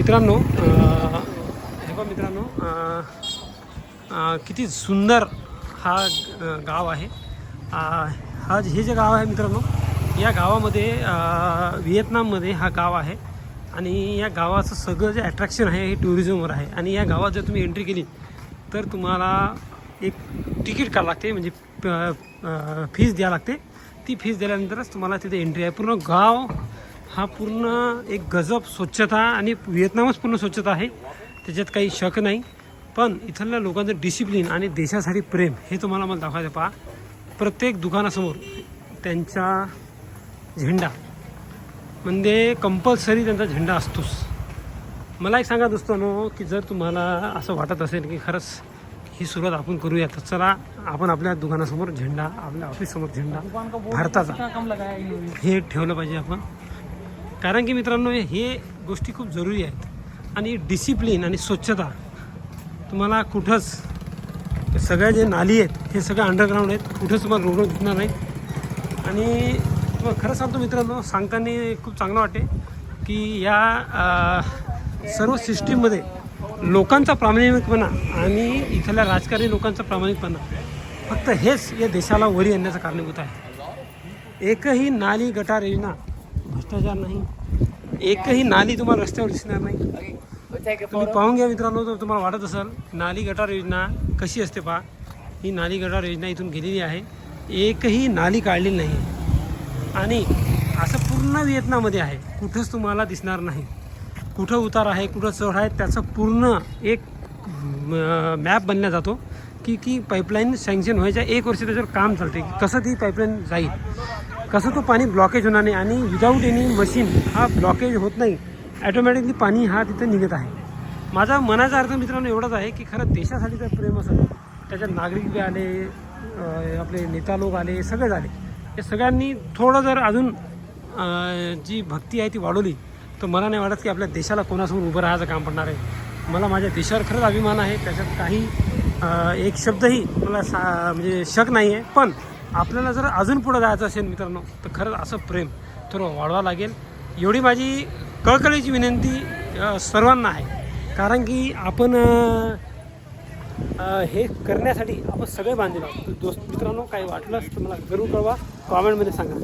मित्रांनो हे बघा मित्रांनो किती सुंदर हा गाव आहे। हे जे गाव आहे मित्रांनो, या गावामध्ये व्हिएतनाममध्ये हा गाव आहे आणि या गावाचं सगळं जे अट्रॅक्शन आहे हे टुरिझमवर आहे। आणि या गावात जर तुम्ही एंट्री केली तर तुम्हाला एक तिकीट काढावं लागते, म्हणजे फीस द्यावी लागते। ती फीस दिल्यानंतरच तुम्हाला तिथे एंट्री आहे। पूर्ण गाव हा पूर्ण एक गजब स्वच्छता, आणि व्हिएतनामच पूर्ण स्वच्छता आहे, त्याच्यात काही शक नाही। पण इथल्या लोकांचं डिसिप्लिन आणि देशासाठी प्रेम हे तुम्हाला मला दाखवायचं। पहा, प्रत्येक दुकानासमोर त्यांचा झेंडा, म्हणजे कंपल्सरी त्यांचा झेंडा असतोच। मला एक सांगा दोस्तांनो, की जर तुम्हाला असं वाटत असेल की खरंच ही सुरुवात आपण करूया, तर चला आपण आपल्या दुकानासमोर झेंडा, आपल्या ऑफिससमोर झेंडा भारताचा हे ठेवलं पाहिजे आपण। कारण की मित्रांनो, हे गोष्टी खूप जरुरी आहेत। आणि डिसिप्लिन आणि स्वच्छता तुम्हाला कुठंच, सगळ्या जे नाली आहेत हे सगळं अंडरग्राऊंड आहेत, कुठंच तुम्हाला रोड दिसणार नाही। आणि खरं सांगतो मित्रांनो, सांगताना खूप चांगलं वाटते की या सर्व सिस्टीममध्ये लोकांचा प्रामाणिकपणा आणि इथल्या राजकारणी लोकांचा प्रामाणिकपणा फक्त हेच या देशाला वरी आणण्याचं कारणीभूत आहे। एकही नाली गटार योजना भ्रष्टाचार नाही, एकही नाली तुम्हाला रस्त्यावर दिसणार नाही। तुम्ही पाहून घ्या मित्रांनो, जर तुम्हाला वाटत असेल नाली गटार योजना कशी असते, पहा, ही नाली गटार योजना इथून गेलेली आहे, एकही नाली काढलेली नाही। आणि असं पूर्ण व्हिएतनाममध्ये आहे, कुठंच तुम्हाला दिसणार नाही। कुठं उतार आहे, कुठं चढ आहे, त्याचं पूर्ण एक मॅप बनला जातो की पाईपलाईन सँक्शन व्हायच्या 1 वर्ष त्याच्यावर काम चालते, की कसं ती पाईपलाईन जाईल, कसं तो पाणी ब्लॉकेज होणार नाही, आणि विदाऊट एनी मशीन हा ब्लॉकेज होत नाही, ॲटोमॅटिकली पाणी हा तिथे निघत आहे। माझा मनाचा अर्थ मित्रांनो एवढाच आहे की खरं देशासाठी जर प्रेम असेल, त्याच्यात नागरिक बी आले, आपले नेता लोक आले, सगळे झाले, या सगळ्यांनी थोडं जर अजून जी भक्ती आहे ती वाढवली, तर मला नाही वाटत की आपल्या देशाला कोणासमोर उभं राहायचं काम पडणार आहे। मला माझ्या देशावर खरंच अभिमान आहे, त्याच्यात काही एक शब्दही मला म्हणजे शक नाही आहे। पण आपल्याला जर अजून पुढं जायचं असेल मित्रांनो, तर खरंच असं प्रेम थोडं वाढवावं लागेल, एवढी माझी कळकळीची विनंती सर्वांना आहे। कारण की आपण हे करण्यासाठी आपण सगळे बांधलेलो आहोत। दोस्त मित्रांनो, काही वाटलंच तर मला जरूर कळवा, कॉमेंटमध्ये सांगा।